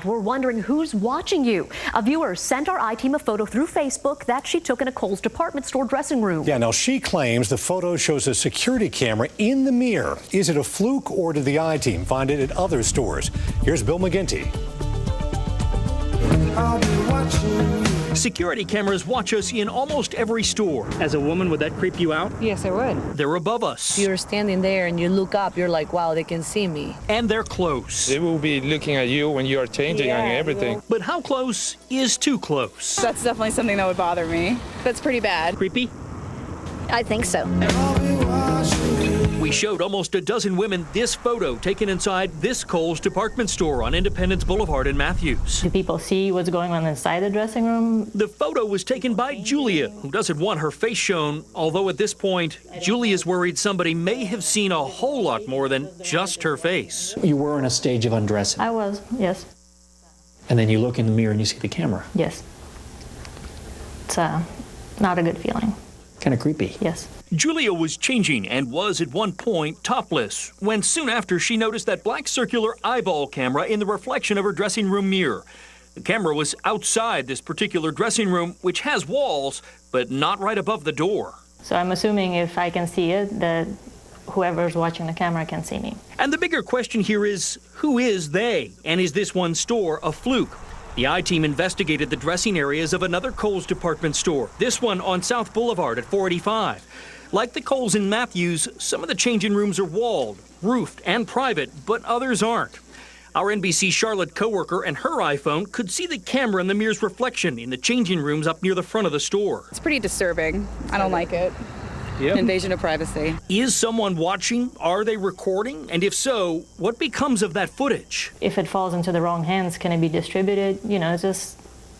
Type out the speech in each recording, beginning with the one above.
We're wondering who's watching you. A viewer sent our I-Team a photo through Facebook that she took in a Kohl's department store dressing room. Yeah, now she claims the photo shows a security camera in the mirror. Is it a fluke, or did the I-Team find it at other stores? Here's Bill McGinty. Security cameras watch us in almost every store. As a woman, would that creep you out? Yes, I would. They're above us. You're standing there and you look up, you're like, wow, they can see me. And they're close. They will be looking at you when you are changing and everything. But how close is too close? That's definitely something that would bother me. That's pretty bad. Creepy? I think so. We showed almost a dozen women this photo taken inside this Kohl's department store on Independence Boulevard in Matthews. Do people see what's going on inside the dressing room? The photo was taken by Julia, who doesn't want her face shown, although at this point, Julia's worried somebody may have seen a whole lot more than just her face. You were in a stage of undressing. I was, yes. And then you look in the mirror and you see the camera. Yes. It's not a good feeling. Kind of creepy. Yes. Julia was changing and was at one point topless when soon after she noticed that black circular eyeball camera in the reflection of her dressing room mirror. The camera was outside this particular dressing room, which has walls, but not right above the door. So I'm assuming if I can see it, that whoever's watching the camera can see me. And the bigger question here is, who is they? And is this one store a fluke? The I-Team investigated the dressing areas of another Kohl's department store, this one on South Boulevard at 485. Like the Kohl's in Matthews, some of the changing rooms are walled, roofed, and private, but others aren't. Our NBC Charlotte coworker and her iPhone could see the camera in the mirror's reflection in the changing rooms up near the front of the store. It's pretty disturbing. I don't like it. Yep. Invasion of privacy. Is someone watching? Are they recording? And if so, what becomes of that footage? If it falls into the wrong hands, can it be distributed? You know,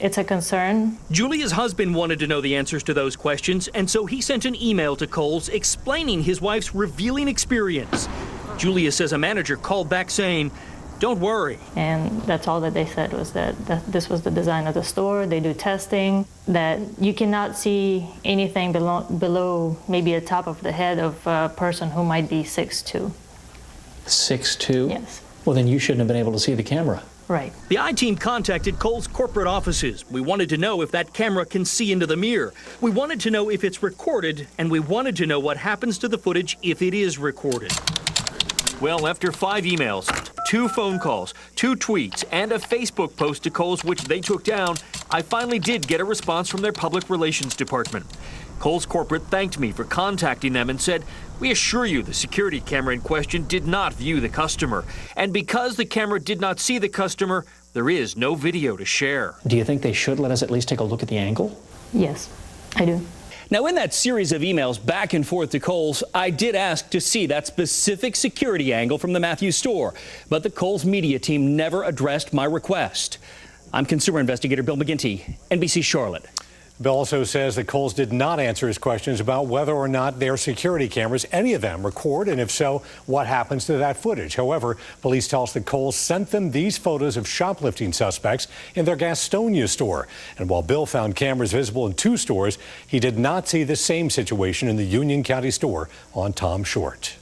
it's a concern. Julia's husband wanted to know the answers to those questions, and so he sent an email to Kohl's explaining his wife's revealing experience. Julia says a manager called back saying, "Don't worry." And that's all that they said, was that this was the design of the store. They do testing, that you cannot see anything below maybe the top of the head of a person who might be 6'2". 6'2"? Yes. Well, then you shouldn't have been able to see the camera. Right. The I-Team contacted Kohl's corporate offices. We wanted to know if that camera can see into the mirror. We wanted to know if it's recorded, and we wanted to know what happens to the footage if it is recorded. Well, after 5 emails, 2 phone calls, 2 tweets, and a Facebook post to Kohl's, which they took down, I finally did get a response from their public relations department. Kohl's corporate thanked me for contacting them and said, "We assure you the security camera in question did not view the customer. And because the camera did not see the customer, there is no video to share." Do you think they should let us at least take a look at the angle? Yes, I do. Now, in that series of emails back and forth to Kohl's, I did ask to see that specific security angle from the Matthews store, but the Kohl's media team never addressed my request. I'm consumer investigator Bill McGinty, NBC Charlotte. Bill also says that Kohl's did not answer his questions about whether or not their security cameras, any of them, record, and if so, what happens to that footage. However, police tell us that Kohl's sent them these photos of shoplifting suspects in their Gastonia store. And while Bill found cameras visible in 2 stores, he did not see the same situation in the Union County store on Tom Short.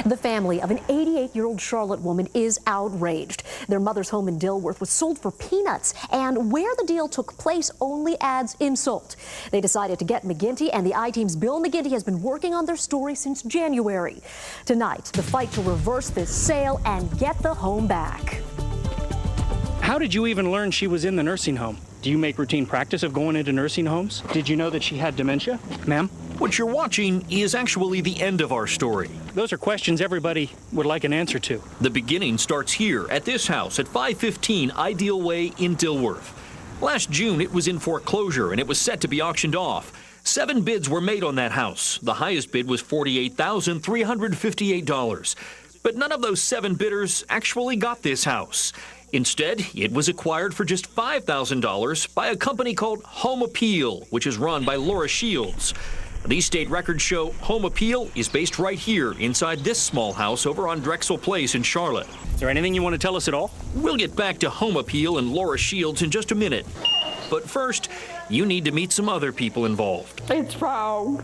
The family of an 88-year-old Charlotte woman is outraged. Their mother's home in Dilworth was sold for peanuts, and where the deal took place only adds insult. They decided to get McGinty, and the I-Team's Bill McGinty has been working on their story since January. Tonight, the fight to reverse this sale and get the home back. How did you even learn she was in the nursing home? Do you make routine practice of going into nursing homes? Did you know that she had dementia, ma'am? What you're watching is actually the end of our story. Those are questions everybody would like an answer to. The beginning starts here at this house at 515 Ideal Way in Dilworth. Last June, it was in foreclosure and it was set to be auctioned off. 7 bids were made on that house. The highest bid was $48,358. But none of those 7 bidders actually got this house. Instead, it was acquired for just $5,000 by a company called Home Appeal, which is run by Laura Shields. These state records show Home Appeal is based right here inside this small house over on Drexel Place in Charlotte. Is there anything you want to tell us at all? We'll get back to Home Appeal and Laura Shields in just a minute. But first, you need to meet some other people involved. It's wrong.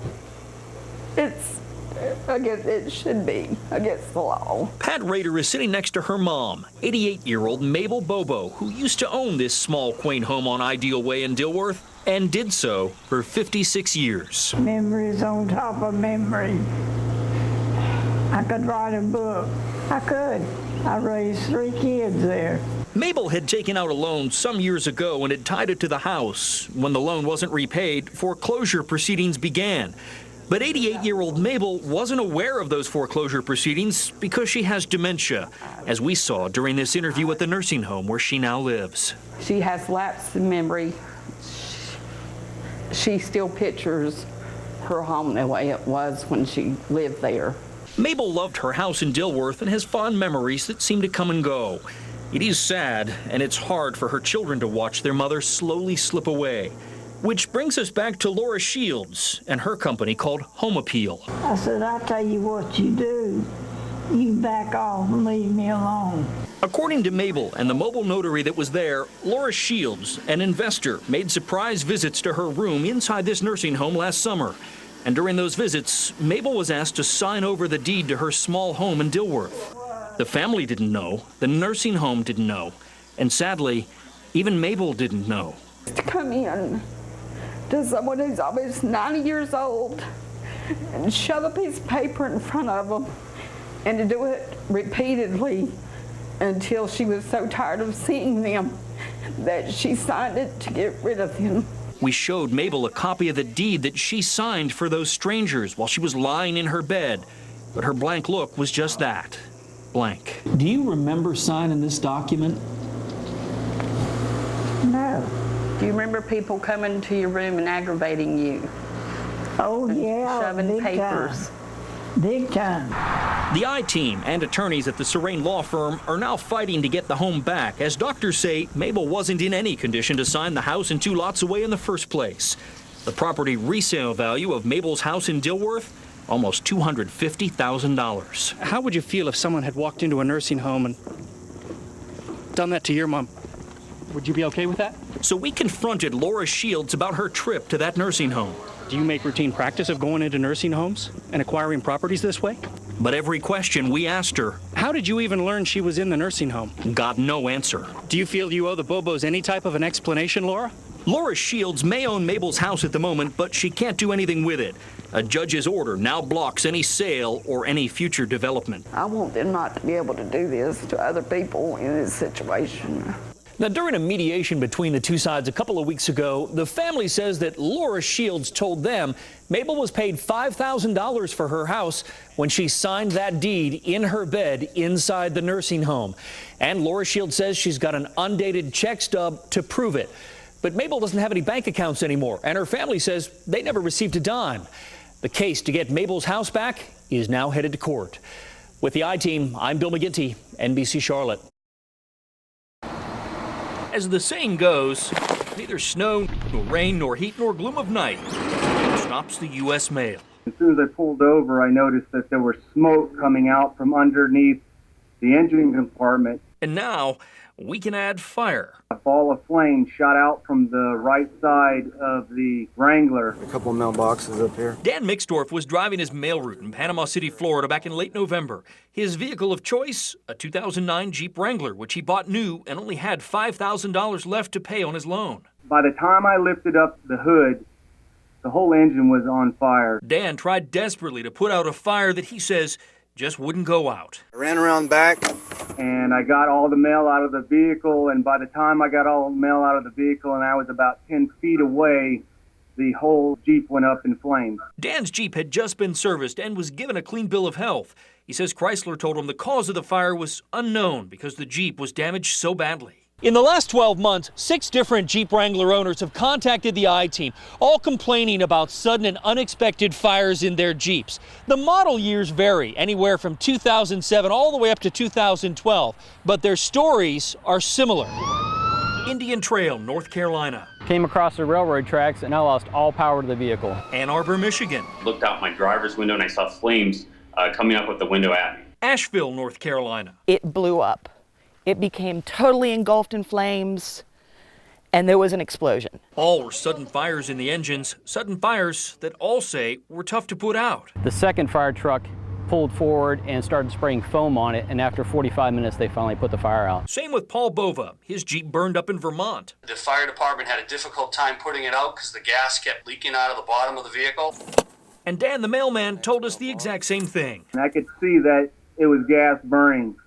It's against it should be against the law. Pat Rader is sitting next to her mom, 88-year-old Mabel Bobo, who used to own this small, quaint home on Ideal Way in Dilworth and did so for 56 years. Memories on top of memory. I could write a book. I could. I raised 3 kids there. Mabel had taken out a loan some years ago and had tied it to the house. When the loan wasn't repaid, foreclosure proceedings began. But 88-year-old Mabel wasn't aware of those foreclosure proceedings because she has dementia, as we saw during this interview at the nursing home where she now lives. She has lapse in memory. She still pictures her home the way it was when she lived there. Mabel loved her house in Dilworth and has fond memories that seem to come and go. It is sad, and it's hard for her children to watch their mother slowly slip away. Which brings us back to Laura Shields and her company called Home Appeal. I said, I tell you what you do. You back off and leave me alone. According to Mabel and the mobile notary that was there, Laura Shields, an investor, made surprise visits to her room inside this nursing home last summer. And during those visits, Mabel was asked to sign over the deed to her small home in Dilworth. The family didn't know, the nursing home didn't know, and sadly, even Mabel didn't know. To come in to someone who's almost 90 years old and shove a piece of paper in front of them and to do it repeatedly until she was so tired of seeing them that she signed it to get rid of them. We showed Mabel a copy of the deed that she signed for those strangers while she was lying in her bed. But her blank look was just that, blank. Do you remember signing this document? No. Do you remember people coming to your room and aggravating you? Oh, yeah. Shoving big papers. Time. Big time. The I-team and attorneys at the Serene law firm are now fighting to get the home back, as doctors say Mabel wasn't in any condition to sign the house and 2 lots away in the first place. The property resale value of Mabel's house in Dilworth, almost $250,000. How would you feel if someone had walked into a nursing home and done that to your mom? Would you be okay with that? So we confronted Laura Shields about her trip to that nursing home. Do you make routine practice of going into nursing homes and acquiring properties this way? But every question we asked her, how did you even learn she was in the nursing home? Got no answer. Do you feel you owe the Bobos any type of an explanation, Laura? Laura Shields may own Mabel's house at the moment, but she can't do anything with it. A judge's order now blocks any sale or any future development. I want them not to be able to do this to other people in this situation. Now, during a mediation between the two sides a couple of weeks ago, the family says that Laura Shields told them Mabel was paid $5,000 for her house when she signed that deed in her bed inside the nursing home. And Laura Shields says she's got an undated check stub to prove it. But Mabel doesn't have any bank accounts anymore, and her family says they never received a dime. The case to get Mabel's house back is now headed to court. With the I-Team, I'm Bill McGinty, NBC Charlotte. As the saying goes, neither snow, nor rain, nor heat, nor gloom of night stops the U.S. mail. As soon as I pulled over, I noticed that there was smoke coming out from underneath the engine compartment. And now we can add fire. A ball of flame shot out from the right side of the Wrangler. A couple of mailboxes up here. Dan Mixdorf was driving his mail route in Panama City, Florida back in late November. His vehicle of choice, a 2009 Jeep Wrangler, which he bought new and only had $5,000 left to pay on his loan. By the time I lifted up the hood, the whole engine was on fire. Dan tried desperately to put out a fire that he says just wouldn't go out. I ran around back. And I got all the mail out of the vehicle, and by the time I got all the mail out of the vehicle and I was about 10 feet away, the whole Jeep went up in flames. Dan's Jeep had just been serviced and was given a clean bill of health. He says Chrysler told him the cause of the fire was unknown because the Jeep was damaged so badly. In the last 12 months, 6 different Jeep Wrangler owners have contacted the I-Team, all complaining about sudden and unexpected fires in their Jeeps. The model years vary, anywhere from 2007 all the way up to 2012, but their stories are similar. Indian Trail, North Carolina. Came across the railroad tracks and I lost all power to the vehicle. Ann Arbor, Michigan. Looked out my driver's window and I saw flames coming up with the window at me. Asheville, North Carolina. It blew up. It became totally engulfed in flames, and there was an explosion. All were sudden fires in the engines, sudden fires that all say were tough to put out. The second fire truck pulled forward and started spraying foam on it, and after 45 minutes they finally put the fire out. Same with Paul Bova. His Jeep burned up in Vermont. The fire department had a difficult time putting it out because the gas kept leaking out of the bottom of the vehicle. And Dan the mailman told us the exact same thing. And I could see that it was gas burning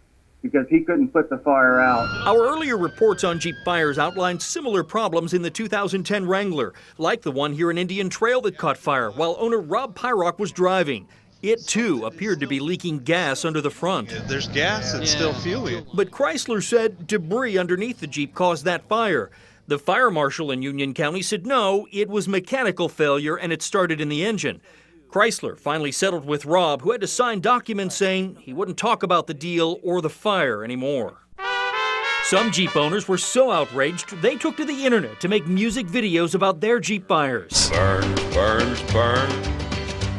because he couldn't put the fire out. Our earlier reports on Jeep fires outlined similar problems in the 2010 Wrangler, like the one here in Indian Trail that caught fire while owner Rob Pyrock was driving. It, too, appeared to be leaking gas under the front. There's gas that's still fueling. But Chrysler said debris underneath the Jeep caused that fire. The fire marshal in Union County said no, it was mechanical failure and it started in the engine. Chrysler finally settled with Rob, who had to sign documents saying he wouldn't talk about the deal or the fire anymore. Some Jeep owners were so outraged, they took to the internet to make music videos about their Jeep fires. Burn, burns, burn.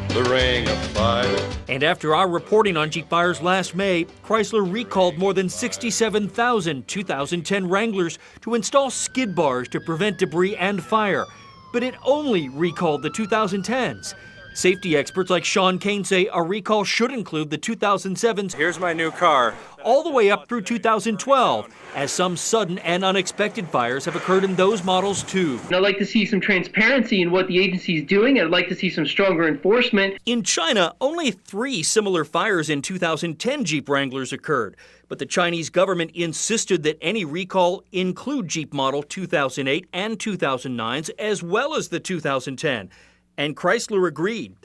The ring of fire. And after our reporting on Jeep fires last May, Chrysler recalled more than 67,000 2010 Wranglers to install skid bars to prevent debris and fire. But it only recalled the 2010s. Safety experts like Sean Kane say a recall should include the 2007s. Here's my new car. All the way up through 2012, as some sudden and unexpected fires have occurred in those models too. I'd like to see some transparency in what the agency's doing. I'd like to see some stronger enforcement. In China, only 3 similar fires in 2010 Jeep Wranglers occurred. But the Chinese government insisted that any recall include Jeep model 2008 and 2009s, as well as the 2010. And Chrysler agreed.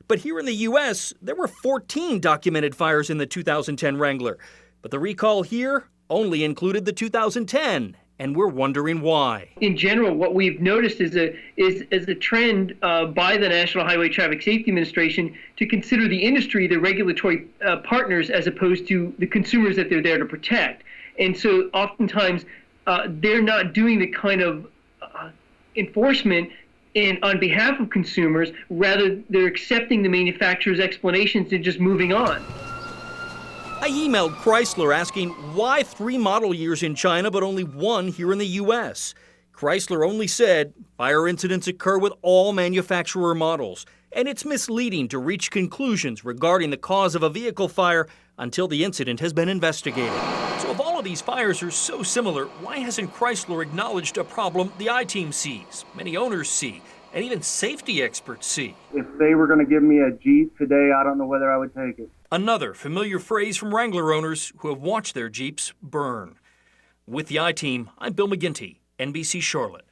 But here in the U.S., there were 14 documented fires in the 2010 Wrangler. But the recall here only included the 2010, and we're wondering why. In general, what we've noticed is a trend by the National Highway Traffic Safety Administration to consider the industry the regulatory partners as opposed to the consumers that they're there to protect. And so oftentimes they're not doing the kind of enforcement on behalf of consumers. Rather, they're accepting the manufacturer's explanations and just moving on. I emailed Chrysler asking why 3 model years in China but only 1 here in the U.S. Chrysler only said fire incidents occur with all manufacturer models, and it's misleading to reach conclusions regarding the cause of a vehicle fire until the incident has been investigated. So if all of these fires are so similar, why hasn't Chrysler acknowledged a problem the I-Team sees, many owners see, and even safety experts see? If they were going to give me a Jeep today, I don't know whether I would take it. Another familiar phrase from Wrangler owners who have watched their Jeeps burn. With the I-Team, I'm Bill McGinty, NBC Charlotte.